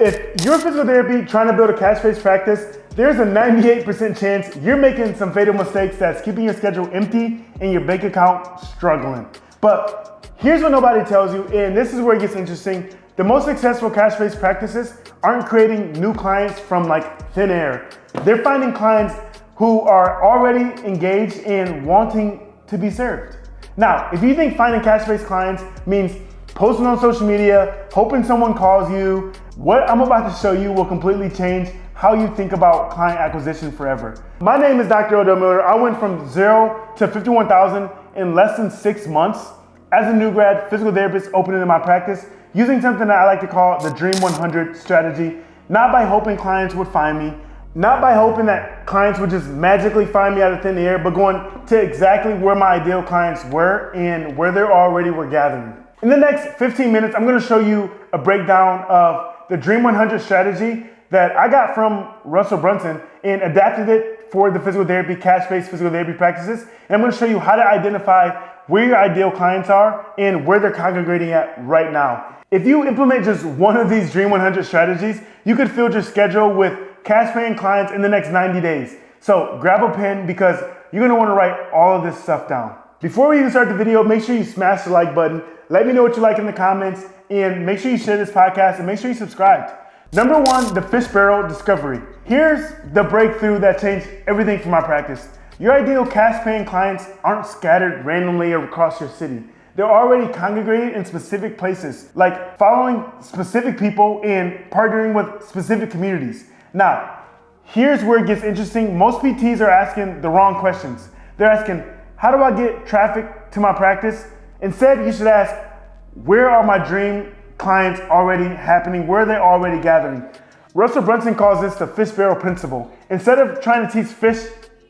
If you're physical therapy trying to build a cash-based practice, there's a 98% chance you're making some fatal mistakes that's keeping your schedule empty and your bank account struggling. But here's what nobody tells you, and this is where it gets interesting. The most successful cash-based practices aren't creating new clients from like thin air. They're finding clients who are already engaged and wanting to be served. Now, if you think finding cash-based clients means posting on social media, hoping someone calls you, what I'm about to show you will completely change how you think about client acquisition forever. My name is Dr. Odell Miller. I went from 0 to 51,000 in less than 6 months as a new grad physical therapist opening in my practice using something that I like to call the Dream 100 strategy, not by hoping clients would find me, not by hoping that clients would just magically find me out of thin air, but going to exactly where my ideal clients were and where they already were gathering. In the next 15 minutes, I'm gonna show you a breakdown of the Dream 100 strategy that I got from Russell Brunson and adapted it for the physical therapy, cash-based physical therapy practices. And I'm gonna show you how to identify where your ideal clients are and where they're congregating at right now. If you implement just one of these Dream 100 strategies, you could fill your schedule with cash-paying clients in the next 90 days. So grab a pen because you're gonna wanna write all of this stuff down. Before we even start the video, make sure you smash the like button. Let me know what you like in the comments and make sure you share this podcast and make sure you subscribe. Number 1, the fish barrel discovery. Here's the breakthrough that changed everything for my practice. Your ideal cash-paying clients aren't scattered randomly across your city. They're already congregated in specific places, like following specific people and partnering with specific communities. Now, here's where it gets interesting. Most PTs are asking the wrong questions. They're asking, how do I get traffic to my practice? Instead, you should ask, where are my dream clients already happening? Where are they already gathering? Russell Brunson calls this the fish barrel principle. Instead of trying to teach fish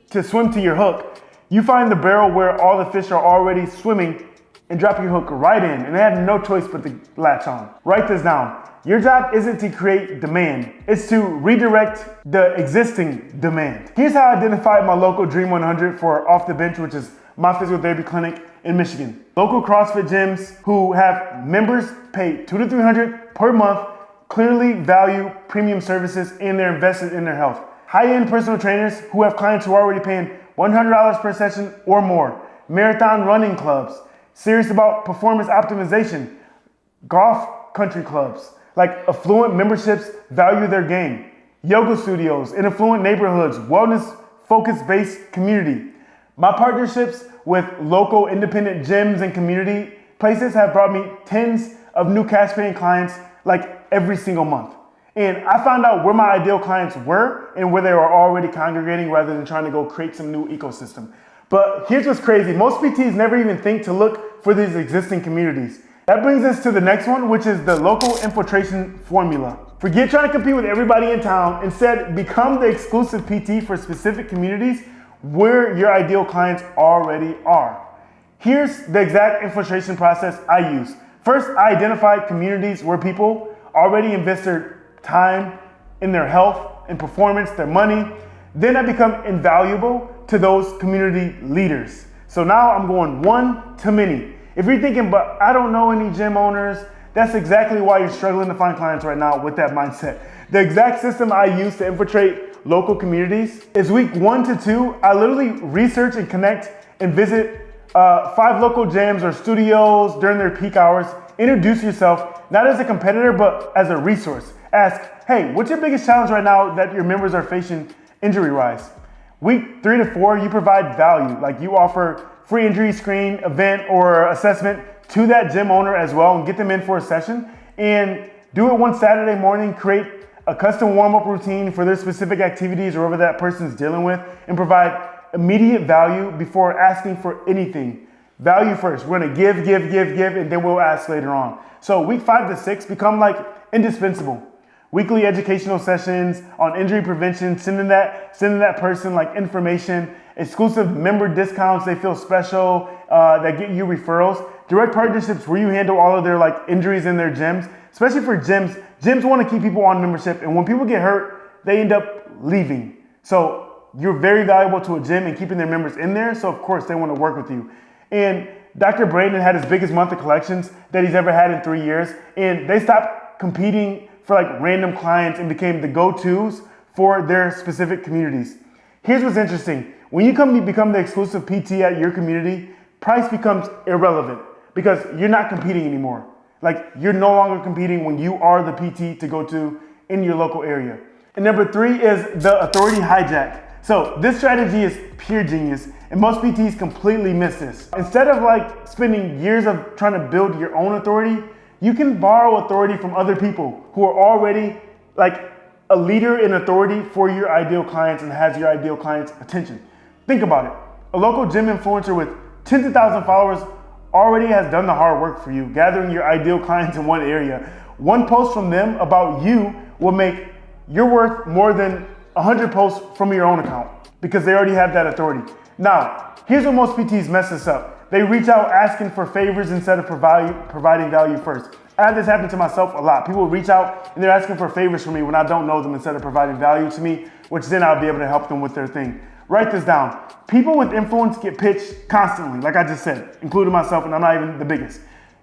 to swim to your hook, you find the barrel where all the fish are already swimming and drop your hook right in, and they have no choice but to latch on. Write this down. Your job isn't to create demand, it's to redirect the existing demand. Here's how I identified my local Dream 100 for Off the Bench, which is my physical therapy clinic in Michigan. Local CrossFit gyms who have members pay $200 to $300 per month, clearly value premium services, and they're invested in their health. High-end personal trainers who have clients who are already paying $100 per session or more. Marathon running clubs, serious about performance optimization. Golf country clubs, like affluent memberships value their game. Yoga studios in affluent neighborhoods, wellness-focused-based community. My partnerships with local independent gyms and community places have brought me tens of new cash-paying clients like every single month. And I found out where my ideal clients were and where they were already congregating rather than trying to go create some new ecosystem. But here's what's crazy. Most PTs never even think to look for these existing communities. That brings us to the next one, which is the local infiltration formula. Forget trying to compete with everybody in town. Instead, become the exclusive PT for specific communities where your ideal clients already are. Here's the exact infiltration process I use. First, I identify communities where people already invest their time in their health and performance, their money. Then I become invaluable to those community leaders. So now I'm going one to many. If you're thinking, but I don't know any gym owners, that's exactly why you're struggling to find clients right now with that mindset. The exact system I use to infiltrate local communities is week 1 to 2. I literally research and connect and visit 5 local gyms or studios during their peak hours. Introduce yourself, not as a competitor, but as a resource. Ask, hey, what's your biggest challenge right now that your members are facing injury-wise? Week 3 to 4, you provide value. Like you offer free injury screen, event, or assessment to that gym owner as well and get them in for a session. And do it one Saturday morning, create a custom warm-up routine for their specific activities or whatever that person's dealing with, and provide immediate value before asking for anything. Value first. We're gonna give, and then we'll ask later on. So week 5 to 6 become like indispensable. Weekly educational sessions on injury prevention, sending that person like information, exclusive member discounts, they feel special, that get you referrals, direct partnerships where you handle all of their like injuries in their gyms, especially for gyms. Gyms want to keep people on membership, and when people get hurt, they end up leaving. So you're very valuable to a gym and keeping their members in there, so of course they want to work with you. And Dr. Brandon had his biggest month of collections that he's ever had in 3 years, and they stopped competing for like random clients and became the go-tos for their specific communities. Here's what's interesting. When you become the exclusive PT at your community, price becomes irrelevant because you're not competing anymore. Like, you're no longer competing when you are the PT to go to in your local area. And number 3 is the authority hijack. So this strategy is pure genius, and most PTs completely miss this. Instead of like spending years of trying to build your own authority, you can borrow authority from other people who are already like a leader in authority for your ideal clients and has your ideal clients' attention. Think about it. A local gym influencer with tens of thousands of followers already has done the hard work for you, gathering your ideal clients in one area. One post from them about you will make you're worth more than 100 posts from your own account because they already have that authority. Now, here's where most PTs mess this up. They reach out asking for favors instead of providing value first. I had this happen to myself a lot. People reach out and they're asking for favors from me when I don't know them instead of providing value to me, which then I'll be able to help them with their thing. Write this down. People with influence get pitched constantly, like I just said, including myself, and I'm not even the biggest.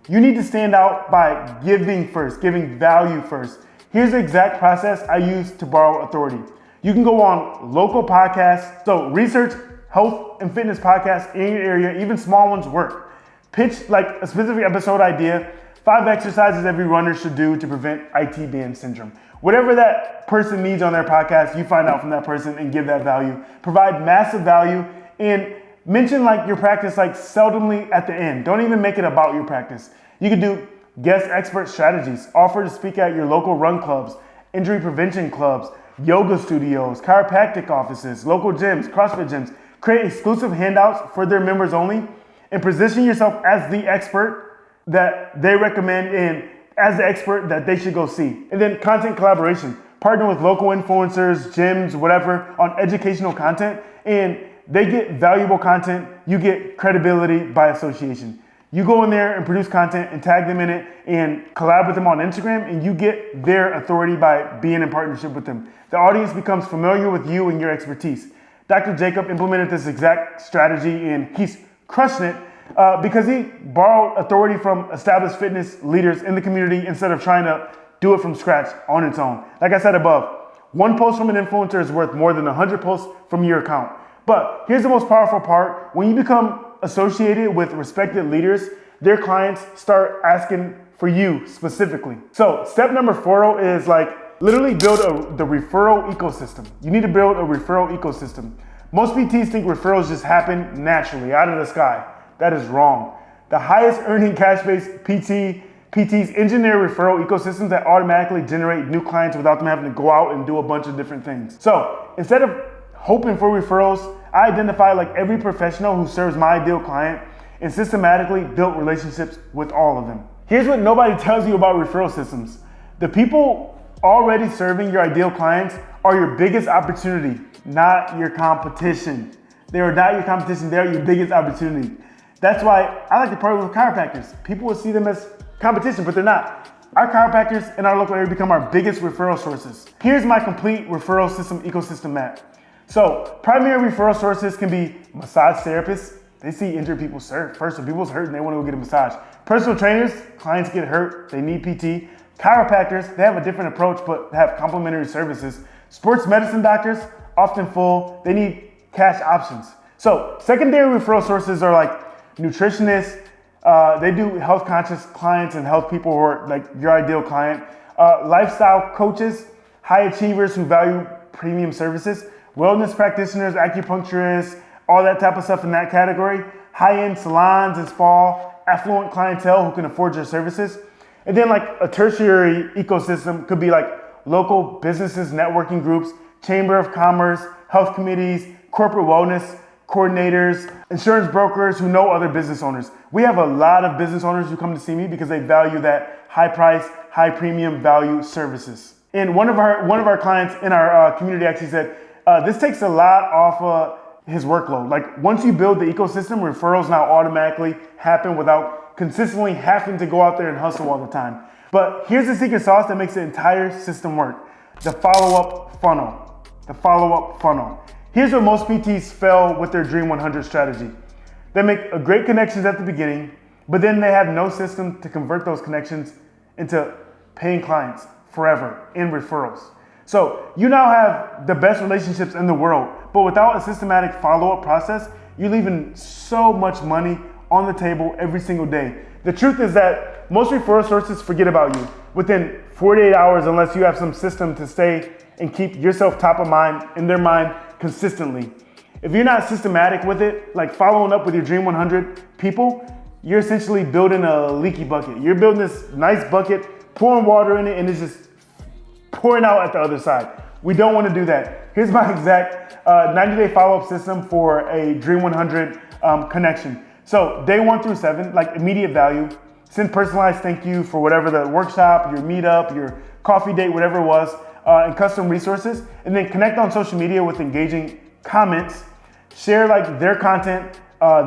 You need to stand out by giving first, giving value first. Here's the exact process I use to borrow authority. You can go on local podcasts. So research health and fitness podcasts in your area, even small ones work. Pitch like a specific episode idea, 5 exercises every runner should do to prevent IT band syndrome. Whatever that person needs on their podcast, you find out from that person and give that value. Provide massive value and mention like your practice like seldomly at the end. Don't even make it about your practice. You could do guest expert strategies, offer to speak at your local run clubs, injury prevention clubs, yoga studios, chiropractic offices, local gyms, CrossFit gyms. Create exclusive handouts for their members only and position yourself as the expert that they recommend and as the expert that they should go see. And then content collaboration. Partner with local influencers, gyms, whatever, on educational content, and they get valuable content. You get credibility by association. You go in there and produce content and tag them in it and collab with them on Instagram, and you get their authority by being in partnership with them. The audience becomes familiar with you and your expertise. Dr. Jacob implemented this exact strategy and he's crushing it because he borrowed authority from established fitness leaders in the community instead of trying to do it from scratch on its own. Like I said above, one post from an influencer is worth more than 100 posts from your account. But here's the most powerful part. When you become associated with respected leaders, their clients start asking for you specifically. So step number 4 is like literally build the referral ecosystem. You need to build a referral ecosystem. Most PTs think referrals just happen naturally out of the sky. That is wrong. The highest earning cash-based PTs engineer referral ecosystems that automatically generate new clients without them having to go out and do a bunch of different things. So instead of hoping for referrals, I identify like every professional who serves my ideal client and systematically built relationships with all of them. Here's what nobody tells you about referral systems. The people already serving your ideal clients are your biggest opportunity, not your competition. They are not your competition, they are your biggest opportunity. That's why I like to partner with chiropractors. People will see them as competition, but they're not. Our chiropractors in our local area become our biggest referral sources. Here's my complete referral system ecosystem map. So primary referral sources can be massage therapists. They see injured people first, so people's hurt and they want to go get a massage. Personal trainers, clients get hurt, they need PT. Chiropractors, they have a different approach but have complementary services. Sports medicine doctors, often full, they need cash options. So secondary referral sources are like nutritionists, they do health conscious clients and health people who are like your ideal client. Lifestyle coaches, high achievers who value premium services. Wellness practitioners, acupuncturists, all that type of stuff in that category. High-end salons and spa, affluent clientele who can afford your services. And then like a tertiary ecosystem could be like local businesses, networking groups, chamber of commerce, health committees, corporate wellness coordinators, insurance brokers who know other business owners. We have a lot of business owners who come to see me because they value that high price, high premium value services. And one of our clients in our community actually said, this takes a lot off his workload. Like once you build the ecosystem, referrals now automatically happen without consistently having to go out there and hustle all the time. But here's the secret sauce that makes the entire system work. The follow-up funnel. The follow-up funnel. Here's where most PTs fail with their Dream 100 strategy. They make a great connections at the beginning, but then they have no system to convert those connections into paying clients, forever in referrals. So you now have the best relationships in the world, but without a systematic follow-up process, you're leaving so much money on the table every single day. The truth is that most referral sources forget about you within 48 hours unless you have some system to stay and keep yourself top of mind in their mind consistently. If you're not systematic with it, like following up with your Dream 100 people, you're essentially building a leaky bucket. You're building this nice bucket, pouring water in it, and it's just pouring out at the other side. We don't want to do that. Here's my exact 90-day follow-up system for a Dream 100 connection. So day 1 through 7, like immediate value, send personalized thank you for whatever the workshop, your meetup, your coffee date, whatever it was, and custom resources, and then connect on social media with engaging comments, share like their content,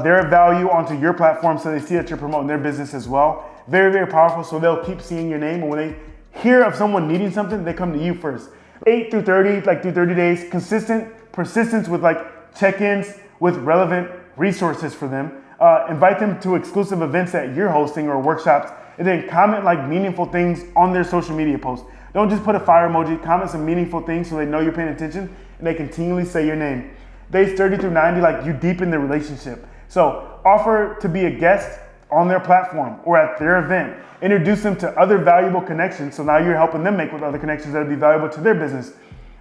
their value onto your platform so they see that you're promoting their business as well. Very, very powerful, so they'll keep seeing your name, and when they hear of someone needing something, they come to you first. 8 through 30, like through 30 days, consistent persistence with like check-ins with relevant resources for them. Invite them to exclusive events that you're hosting or workshops, and then comment like meaningful things on their social media posts. Don't just put a fire emoji, comment some meaningful things so they know you're paying attention and they continually say your name. Days 30 through 90, like you deepen the relationship. So offer to be a guest on their platform or at their event. Introduce them to other valuable connections, so now you're helping them make with other connections that will be valuable to their business.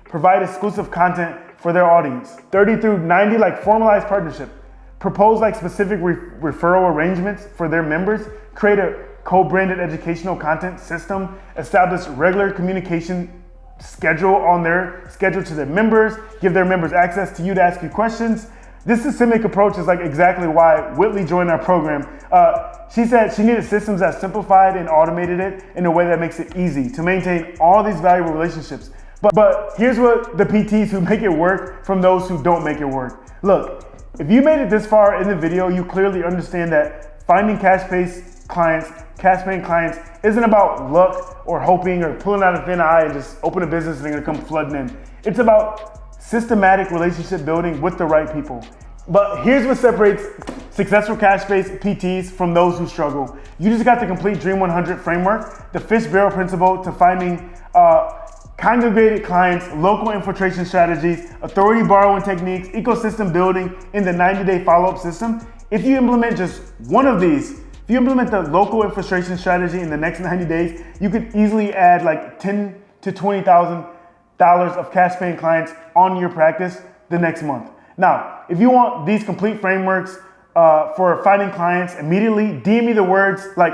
Provide exclusive content for their audience. 30 through 90, like formalized partnership. Propose like specific referral arrangements for their members. Create a co-branded educational content system. Establish regular communication schedule on their schedule to their members. Give their members access to you to ask you questions. This systemic approach is like exactly why Whitley joined our program. She said she needed systems that simplified and automated it in a way that makes it easy to maintain all these valuable relationships. But here's what the PTs who make it work from those who don't make it work. Look, if you made it this far in the video, you clearly understand that finding cash-paying clients isn't about luck or hoping or pulling out a thin eye and just open a business and they're gonna come flooding in. It's about systematic relationship building with the right people. But here's what separates successful cash-based PTs from those who struggle. You just got the complete Dream 100 framework, the fish barrel principle to finding congregated clients, local infiltration strategies, authority borrowing techniques, ecosystem building in the 90-day follow-up system. If you implement just one of these, if you implement the local infiltration strategy in the next 90 days, you could easily add like $10,000 to $20,000 of cash-paying clients on your practice the next month. Now, if you want these complete frameworks for finding clients immediately, DM me the words like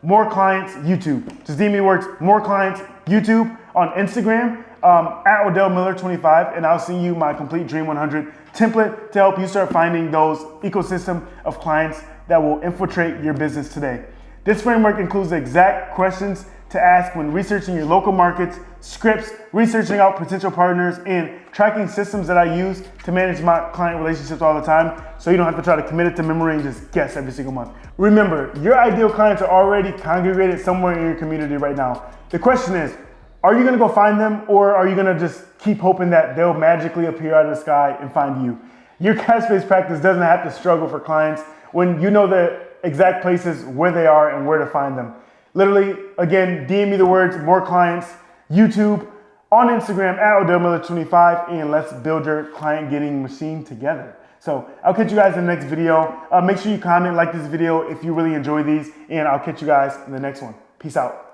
more clients YouTube. Just DM me the words more clients YouTube on Instagram at Odell Miller 25, and I'll send you my complete Dream 100 template to help you start finding those ecosystem of clients that will infiltrate your business today. This framework includes the exact questions to ask when researching your local markets, scripts, researching out potential partners, and tracking systems that I use to manage my client relationships all the time, so you don't have to try to commit it to memory and just guess every single month. Remember, your ideal clients are already congregated somewhere in your community right now. The question is, are you gonna go find them, or are you gonna just keep hoping that they'll magically appear out of the sky and find you? Your cash-based practice doesn't have to struggle for clients when you know the exact places where they are and where to find them. Literally, again, DM me the words more clients, YouTube, on Instagram at Odell Miller 25, and let's build your client getting machine together. So I'll catch you guys in the next video. Make sure you comment, like this video if you really enjoy these, and I'll catch you guys in the next one. Peace out.